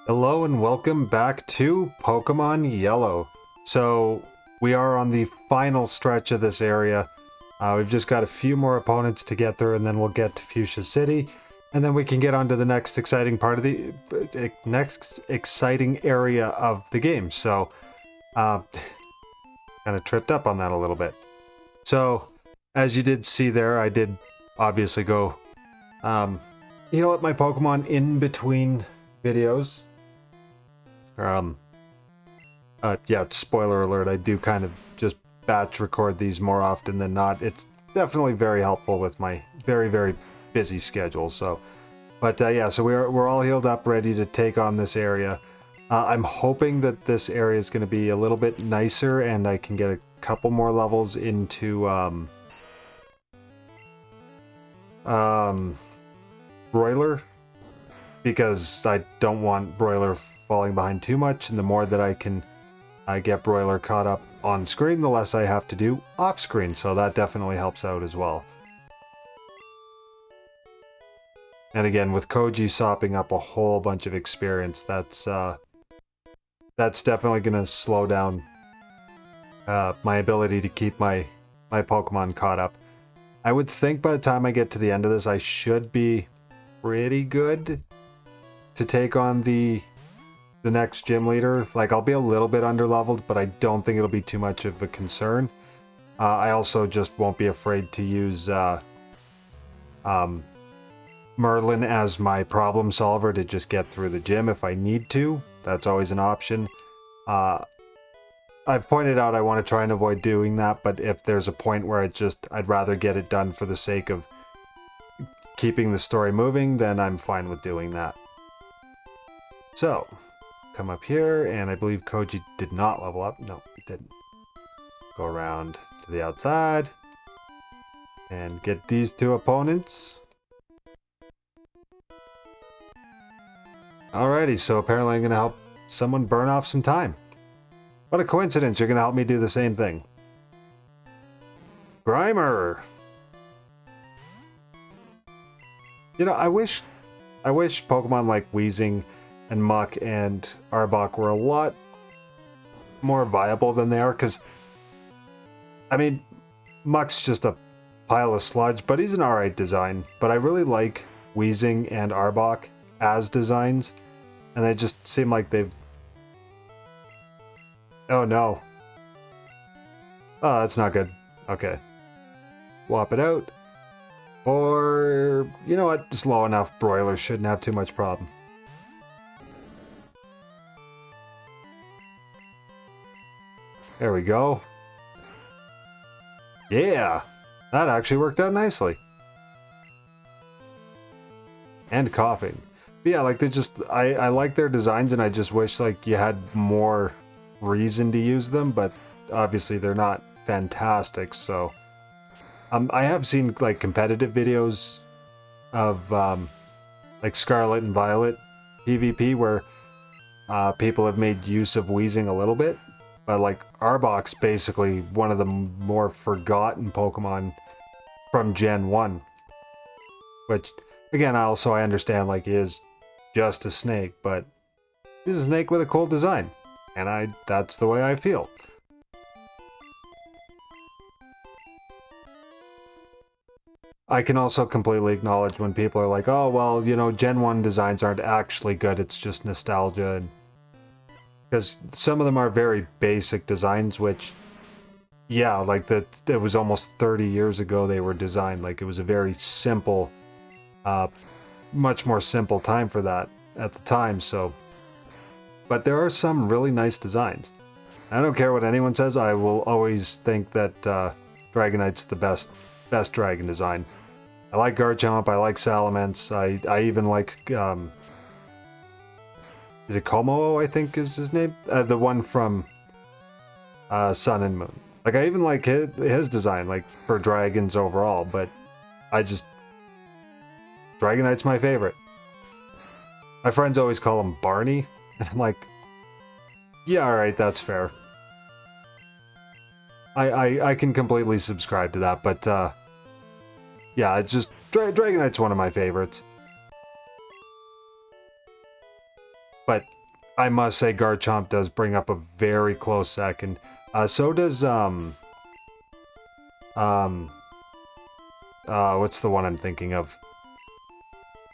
Hello and welcome back to Pokemon Yellow. So we are on the final stretch of this area. We've just got a few more opponents to get through and then we'll get to Fuschia City. And then we can get on to the next exciting part of the next exciting area of the game. So kind of tripped up on that a little bit. So as you did see there, I did obviously go heal up my Pokemon in between videos. Yeah, spoiler alert, I do kind of just batch record these more often than not. It's definitely very helpful with my very busy schedule. So, but yeah, so we're all healed up, ready to take on this area. I'm hoping that this area is going to be a little bit nicer and I can get a couple more levels into Broiler, because I don't want Broiler falling behind too much, and the more that I can get Broiler caught up on screen, the less I have to do off screen, so that definitely helps out as well. And again, with Koji sopping up a whole bunch of experience, that's definitely going to slow down my ability to keep my Pokemon caught up. I would think by the time I get to the end of this, I should be pretty good to take on the next gym leader. Like, I'll be a little bit underleveled, but I don't think it'll be too much of a concern. I also just won't be afraid to use Merlin as my problem solver to just get through the gym if I need to. That's always an option. I've pointed out I want to try and avoid doing that, but if there's a point where I'd rather get it done for the sake of keeping the story moving, then I'm fine with doing that. So, come up here, and I believe Koji did not level up. No, he didn't. Go around to the outside and get these two opponents. Alrighty, so apparently I'm going to help someone burn off some time. What a coincidence, you're going to help me do the same thing. Grimer! You know, I wish Pokemon like Weezing and Muck and Arbok were a lot more viable than they are, because, I mean, Muck's just a pile of sludge, but he's an alright design. But I really like Weezing and Arbok as designs, and they just seem like they've... Oh no. Oh, that's not good. Okay. Swap it out. Or, you know what, slow enough. Broiler shouldn't have too much problem. There we go. Yeah, that actually worked out nicely. And coughing. But yeah, like I like their designs, and I just wish like you had more reason to use them, but obviously they're not fantastic, so... I have seen like competitive videos of like Scarlet and Violet PvP where people have made use of Weezing a little bit, but like Arbok's basically one of the more forgotten Pokemon from Gen 1. Which, again, I understand like he is just a snake, but he's a snake with a cool design. And that's the way I feel. I can also completely acknowledge when people are like, oh, well, you know, Gen 1 designs aren't actually good, it's just nostalgia. Because some of them are very basic designs, which, yeah, like it was almost 30 years ago they were designed. Like, it was a very simple, much more simple time for that at the time, so... But there are some really nice designs. I don't care what anyone says, I will always think that Dragonite's the best dragon design. I like Garchomp, I like Salamence, I even like, is it Komo, I think is his name? The one from Sun and Moon. Like, I even like his design, like, for dragons overall, but Dragonite's my favorite. My friends always call him Barney, and I'm like, yeah, alright, that's fair. I can completely subscribe to that, but, yeah, it's just... Dragonite's one of my favorites. but I must say Garchomp does bring up a very close second. So does what's the one I'm thinking of?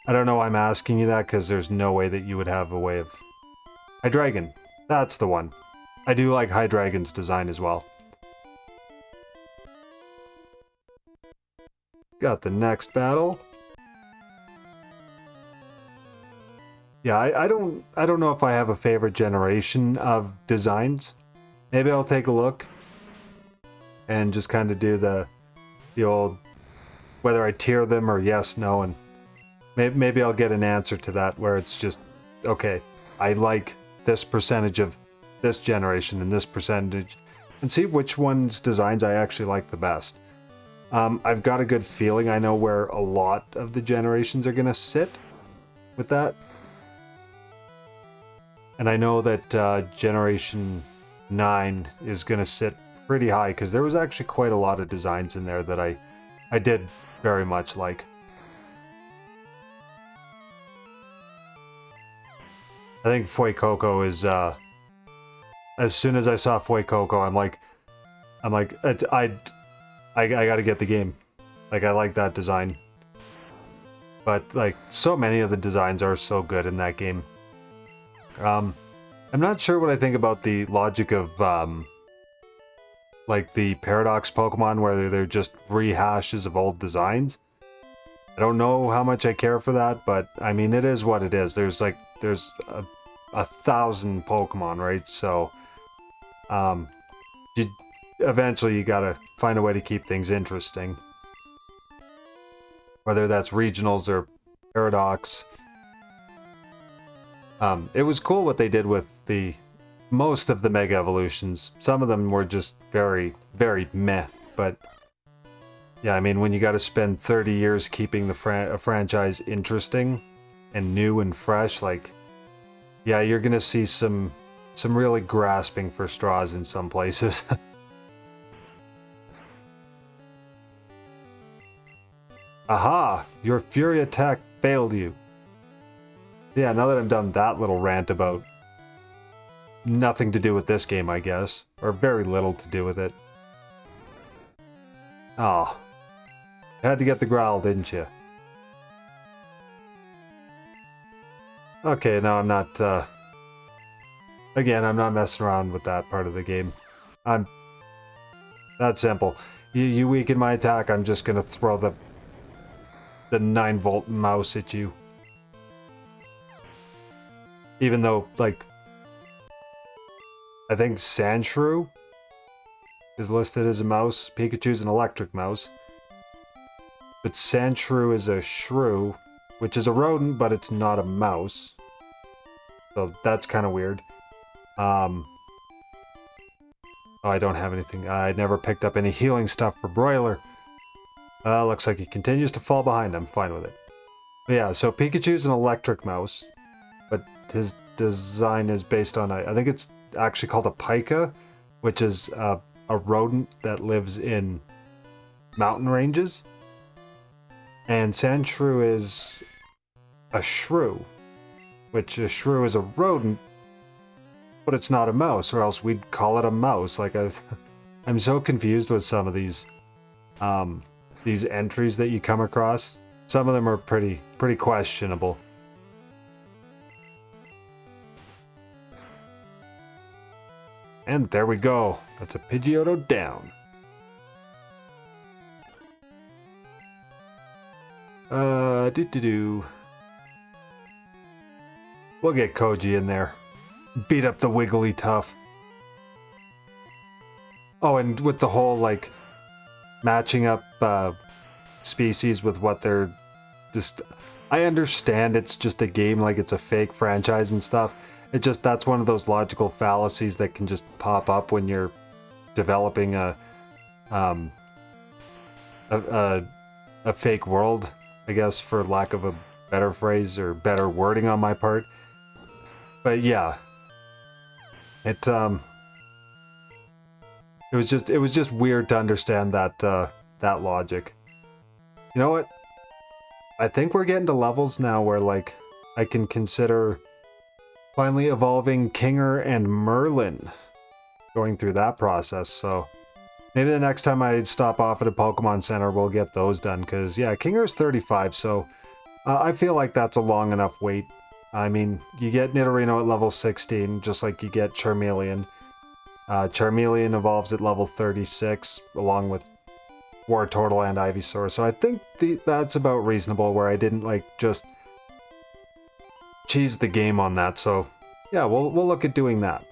I don't know why I'm asking you that, because there's no way that you would have a way of... Hydreigon. That's the one. I do like Hydreigon's design as well. Got the next battle. Yeah, I don't know if I have a favorite generation of designs. Maybe I'll take a look and just kind of do the old, whether I tier them or yes, no, and maybe I'll get an answer to that where it's just, okay, I like this percentage of this generation and this percentage, and see which one's designs I actually like the best. I've got a good feeling I know where a lot of the generations are going to sit with that. And I know that Generation 9 is going to sit pretty high, because there was actually quite a lot of designs in there that I did very much like. I think Fuecoco is, as soon as I saw Fuecoco, I'm like, I gotta get the game. Like, I like that design. But, like, so many of the designs are so good in that game. I'm not sure what I think about the logic of, like, the Paradox Pokemon, where they're just rehashes of old designs. I don't know how much I care for that, but, I mean, it is what it is. There's 1,000 Pokemon, right? So, eventually you gotta find a way to keep things interesting. Whether that's regionals or Paradox. It was cool what they did with most of the Mega Evolutions. Some of them were just very, very meh, but yeah, I mean, when you gotta spend 30 years keeping a franchise interesting and new and fresh, like, yeah, you're gonna see some really grasping for straws in some places. Aha! Your Fury attack failed you. Yeah, now that I've done that little rant about nothing to do with this game, I guess. Or very little to do with it. Oh. You had to get the growl, didn't you? Okay, no, I'm not, again, I'm not messing around with that part of the game. I'm... That's simple. You weaken my attack, I'm just gonna throw the 9-volt mouse at you. Even though, like, I think Sandshrew is listed as a mouse. Pikachu's an electric mouse. But Sandshrew is a shrew, which is a rodent, but it's not a mouse. So that's kind of weird. Oh, I don't have anything. I never picked up any healing stuff for Broiler. Looks like he continues to fall behind. I'm fine with it. But yeah, so Pikachu's an electric mouse, but his design is based on, I think it's actually called a pika, which is a rodent that lives in mountain ranges. And Sandshrew is a shrew, which a shrew is a rodent, but it's not a mouse, or else we'd call it a mouse. Like, I'm so confused with some of these entries that you come across. Some of them are pretty questionable. And there we go. That's a Pidgeotto down. We'll get Koji in there. Beat up the Wigglytuff. Oh, and with the whole, like, matching up species with what they're just... I understand it's just a game, like it's a fake franchise and stuff. It just, that's one of those logical fallacies that can just pop up when you're developing a fake world, I guess, for lack of a better phrase or better wording on my part. But yeah, it was just weird to understand that that logic. You know what? I think we're getting to levels now where, like, I can consider finally evolving Kinger and Merlin. Going through that process, so maybe the next time I stop off at a Pokemon Center, we'll get those done. Because, yeah, Kinger's 35, so I feel like that's a long enough wait. I mean, you get Nidorino at level 16, just like you get Charmeleon. Charmeleon evolves at level 36, along with Wartortle and Ivysaur. So I think that's about reasonable, where I didn't, like, just cheese the game on that. So, yeah, we'll look at doing that.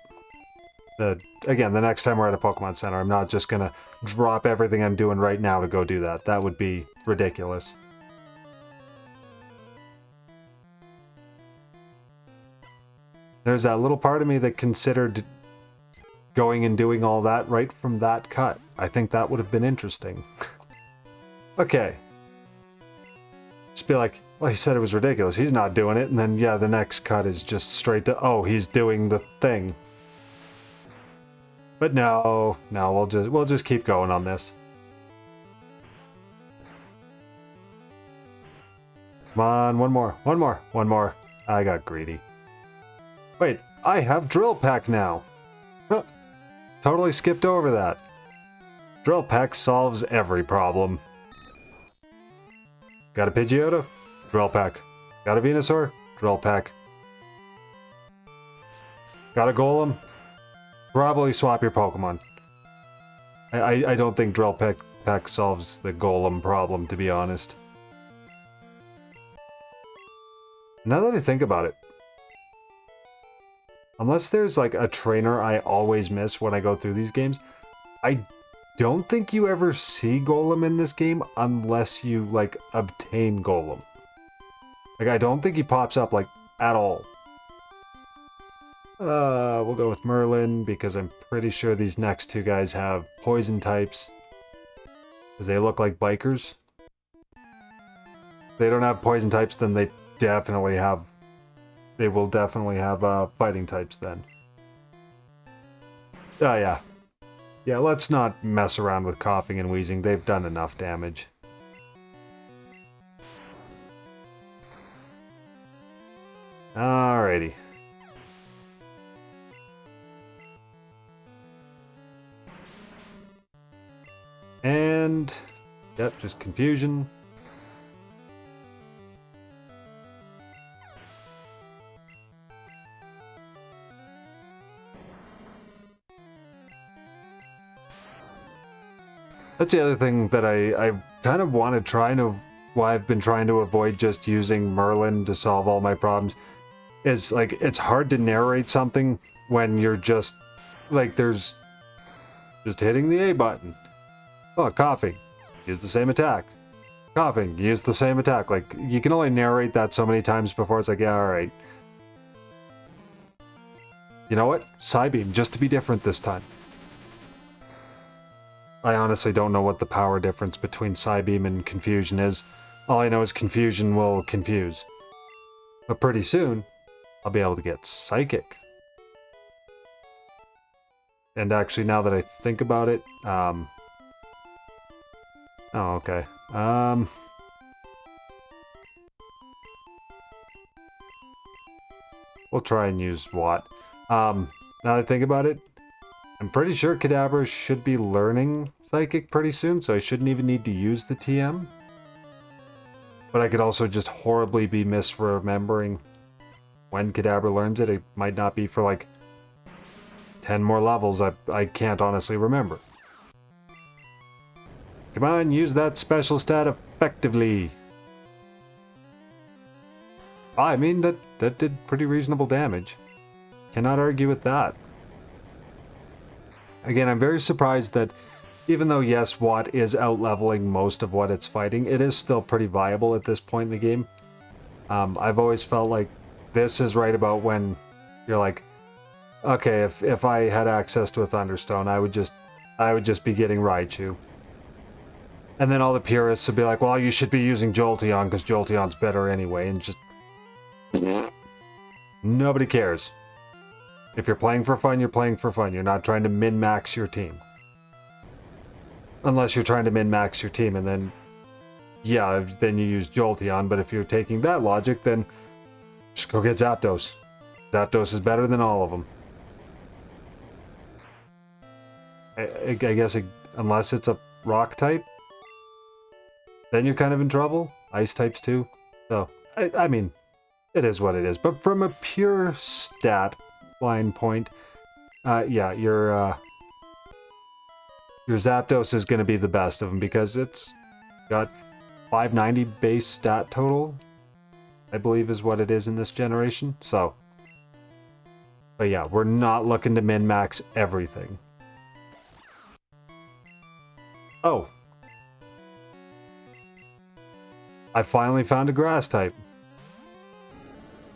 Again, the next time we're at a Pokemon Center, I'm not just gonna drop everything I'm doing right now to go do that. That would be ridiculous. There's that little part of me that considered going and doing all that right from that cut. I think that would have been interesting. Okay. Just be like, well, he said it was ridiculous. He's not doing it. And then, yeah, the next cut is just straight to, oh, he's doing the thing. But no, we'll just keep going on this. Come on, one more. I got greedy. Wait, I have Drill Peck now. Huh. Totally skipped over that. Drill Peck solves every problem. Got a Pidgeotto? Drill Peck. Got a Venusaur? Drill Peck. Got a Golem? Probably swap your Pokemon. I don't think Drill Peck solves the Golem problem, to be honest. Now that I think about it, unless there's like a trainer I always miss when I go through these games, I don't think you ever see Golem in this game unless you like obtain Golem. Like, I don't think he pops up like at all. We'll go with Merlin because I'm pretty sure these next two guys have poison types. Because they look like bikers. If they don't have poison types, then they will definitely have fighting types then. Oh yeah. Yeah, let's not mess around with coughing and wheezing. They've done enough damage. Alrighty. And, yep, just confusion. That's the other thing that I kind of want to try and why I've been trying to avoid just using Merlin to solve all my problems. Is like, it's hard to narrate something when you're just, like, there's just hitting the A button. Oh, coughing. Use the same attack. Coughing. Use the same attack. Like, you can only narrate that so many times before it's like, yeah, alright. You know what? Psybeam, just to be different this time. I honestly don't know what the power difference between Psybeam and Confusion is. All I know is Confusion will confuse. But pretty soon, I'll be able to get Psychic. And actually, now that I think about it, oh, okay. We'll try and use Watt. Now that I think about it, I'm pretty sure Kadabra should be learning Psychic pretty soon, so I shouldn't even need to use the TM. But I could also just horribly be misremembering when Kadabra learns it. It might not be for like 10 more levels. I can't honestly remember. Come on, use that special stat effectively. I mean, that did pretty reasonable damage. Cannot argue with that. Again, I'm very surprised that even though, yes, Watt is out-leveling most of what it's fighting, it is still pretty viable at this point in the game. I've always felt like this is right about when you're like, okay, if I had access to a Thunderstone, I would just be getting Raichu. And then all the purists would be like, well, you should be using Jolteon because Jolteon's better anyway, and just... Nobody cares. If you're playing for fun, you're playing for fun. You're not trying to min-max your team. Unless you're trying to min-max your team, and then... Yeah, then you use Jolteon, but if you're taking that logic, then... Just go get Zapdos. Zapdos is better than all of them. I guess unless it's a rock type, then you're kind of in trouble. Ice types too. So, I mean, it is what it is. But from a pure stat line point, yeah, your Zapdos is going to be the best of them because it's got 590 base stat total, I believe is what it is in this generation. So, but yeah, we're not looking to min-max everything. Oh. I finally found a grass type.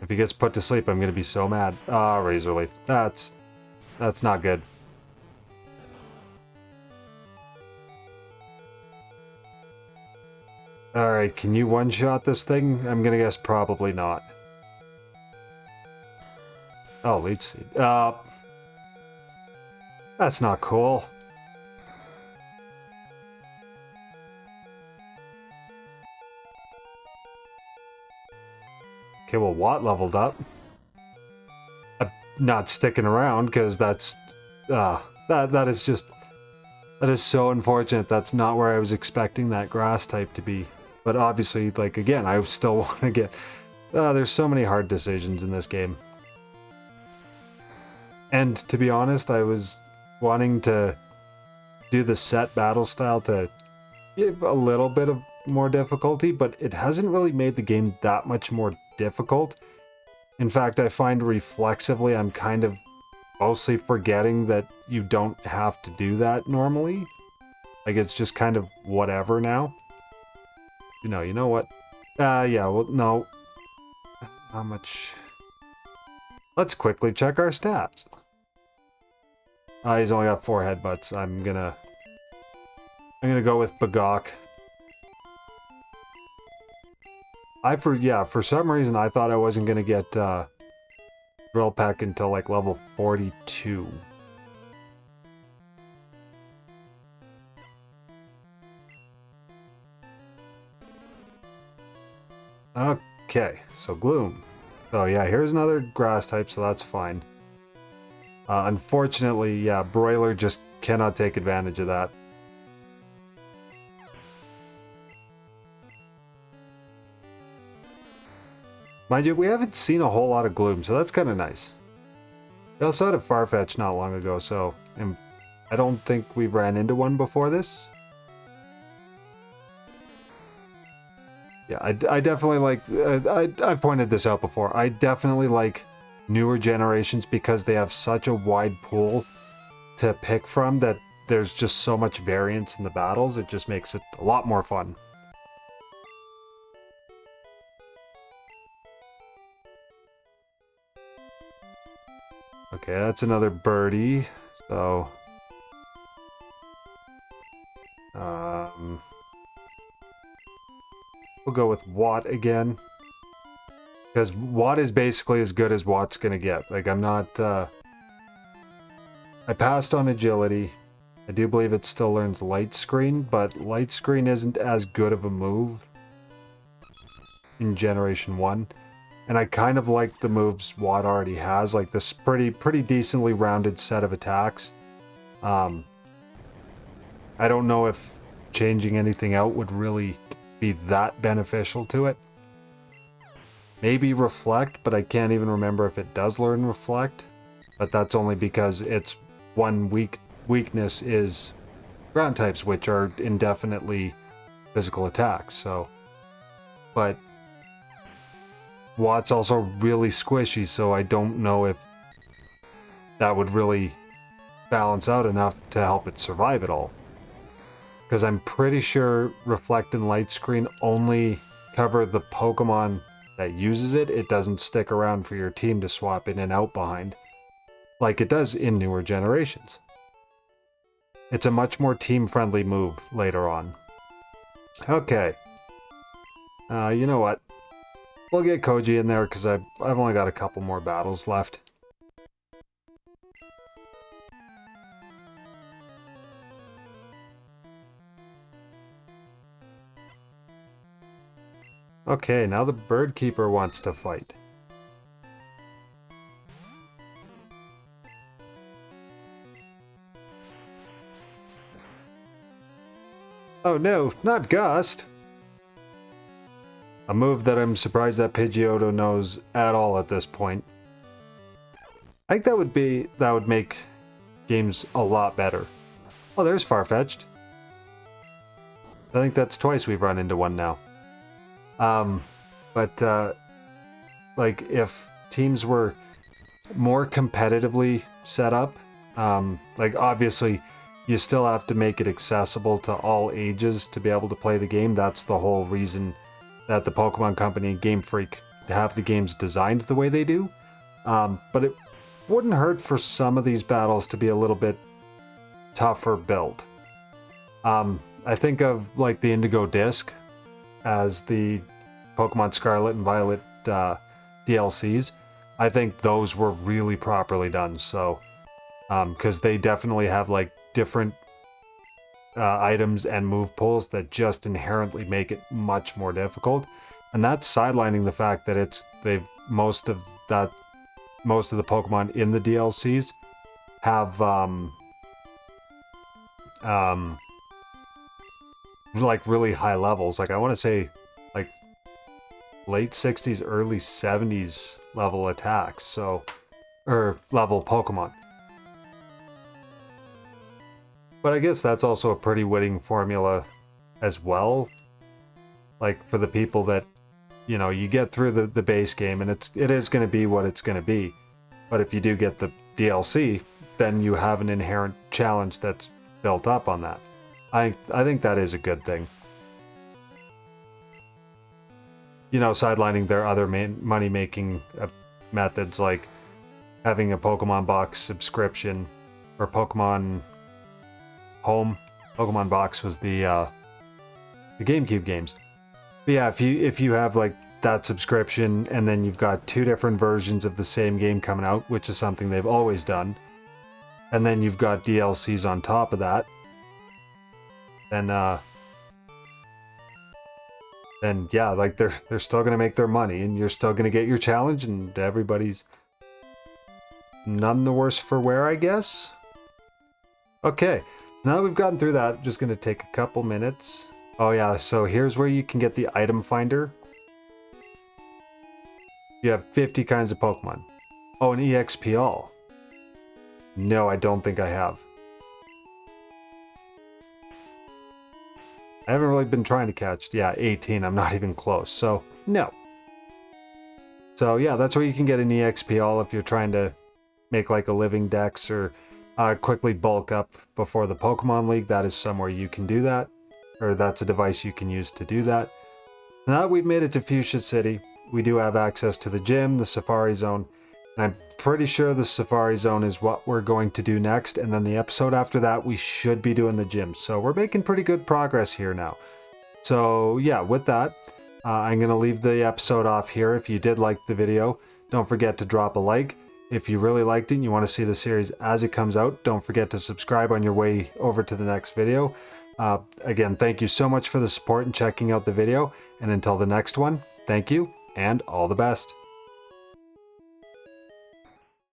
If he gets put to sleep, I'm going to be so mad. Ah, Razor Leaf. That's not good. Alright, can you one-shot this thing? I'm going to guess probably not. Oh, Leech Seed. That's not cool. Okay, well, Watt leveled up. I'm not sticking around because that is so unfortunate. That's not where I was expecting that grass type to be. But obviously, like, again, I still want to get... there's so many hard decisions in this game. And to be honest, I was wanting to do the set battle style to give a little bit of more difficulty, but it hasn't really made the game that much more difficult. In fact, I find reflexively I'm kind of mostly forgetting that you don't have to do that normally. Like, it's just kind of whatever now. You know what? Yeah, well, no. How much? Let's quickly check our stats. He's only got 4 headbutts. I'm gonna go with Bagok. For some reason I thought I wasn't gonna get Drill Peck until like level 42. Okay, so Gloom. So yeah, here's another grass type, so that's fine. Unfortunately, yeah, Broiler just cannot take advantage of that. Mind you, we haven't seen a whole lot of Gloom, so that's kind of nice. We also had a Farfetch not long ago, so I don't think we ran into one before this. Yeah, I definitely like... I've pointed this out before. I definitely like newer generations because they have such a wide pool to pick from that there's just so much variance in the battles. It just makes it a lot more fun. Okay, that's another birdie. So... we'll go with Watt again. Because Watt is basically as good as Watt's gonna get. Like, I'm not... I passed on agility. I do believe it still learns Light Screen, but Light Screen isn't as good of a move in Generation 1. And I kind of like the moves Watt already has, like this pretty decently rounded set of attacks. I don't know if changing anything out would really be that beneficial to it. Maybe Reflect, but I can't even remember if it does learn Reflect. But that's only because its one weakness is ground types, which are indefinitely physical attacks, so... But Watt's also really squishy, so I don't know if that would really balance out enough to help it survive at all. Because I'm pretty sure Reflect and Light Screen only cover the Pokemon that uses it. It doesn't stick around for your team to swap in and out behind, like it does in newer generations. It's a much more team-friendly move later on. Okay. You know what? We'll get Koji in there because I've only got a couple more battles left. Okay, now the Bird Keeper wants to fight. Oh no, not Gust! A move that I'm surprised that Pidgeotto knows at all at this point. I think that would make games a lot better. Oh, there's Farfetch'd. I think that's twice we've run into one now. Like if teams were more competitively set up, like obviously you still have to make it accessible to all ages to be able to play the game. That's the whole reason that the Pokemon Company and Game Freak have the games designed the way they do. But it wouldn't hurt for some of these battles to be a little bit tougher built. I think of like the Indigo Disc as the Pokemon Scarlet and Violet DLCs. I think those were really properly done. So, because they definitely have like different items and move pools that just inherently make it much more difficult, and that's sidelining the fact that most of the Pokemon in the DLCs have like really high levels. Like I want to say like late 60s, early 70s level attacks, so or level Pokemon. But I guess that's also a pretty winning formula as well. Like for the people that, you know, you get through the base game and it is going to be what it's going to be. But if you do get the DLC, then you have an inherent challenge that's built up on that. I think that is a good thing. You know, sidelining their other money-making methods like having a Pokemon Box subscription or Pokemon Home. Pokemon Box was the GameCube games. But yeah, if you have like that subscription and then you've got two different versions of the same game coming out, which is something they've always done, and then you've got DLCs on top of that, then yeah, like they're still gonna make their money, and you're still gonna get your challenge, and everybody's none the worse for wear, I guess. Okay, now that we've gotten through that, I'm just gonna take a couple minutes. Oh yeah, so here's where you can get the item finder. You have 50 kinds of Pokemon. Oh, an EXP all. No, I don't think I have. I haven't really been trying to catch, yeah, 18, I'm not even close, so no. So yeah, that's where you can get an EXP all if you're trying to make like a living dex or quickly bulk up before the Pokemon League. That is somewhere you can do that, or that's a device you can use to do that. Now that we've made it to Fuschia City, we do have access to the gym, the Safari Zone, and I'm pretty sure the Safari Zone is what we're going to do next, and then the episode after that we should be doing the gym. So we're making pretty good progress here now. So yeah, with that, I'm going to leave the episode off here. If you did like the video, don't forget to drop a like. If you really liked it and you want to see the series as it comes out, don't forget to subscribe on your way over to the next video. Again, thank you so much for the support and checking out the video, and until the next one, thank you and all the best.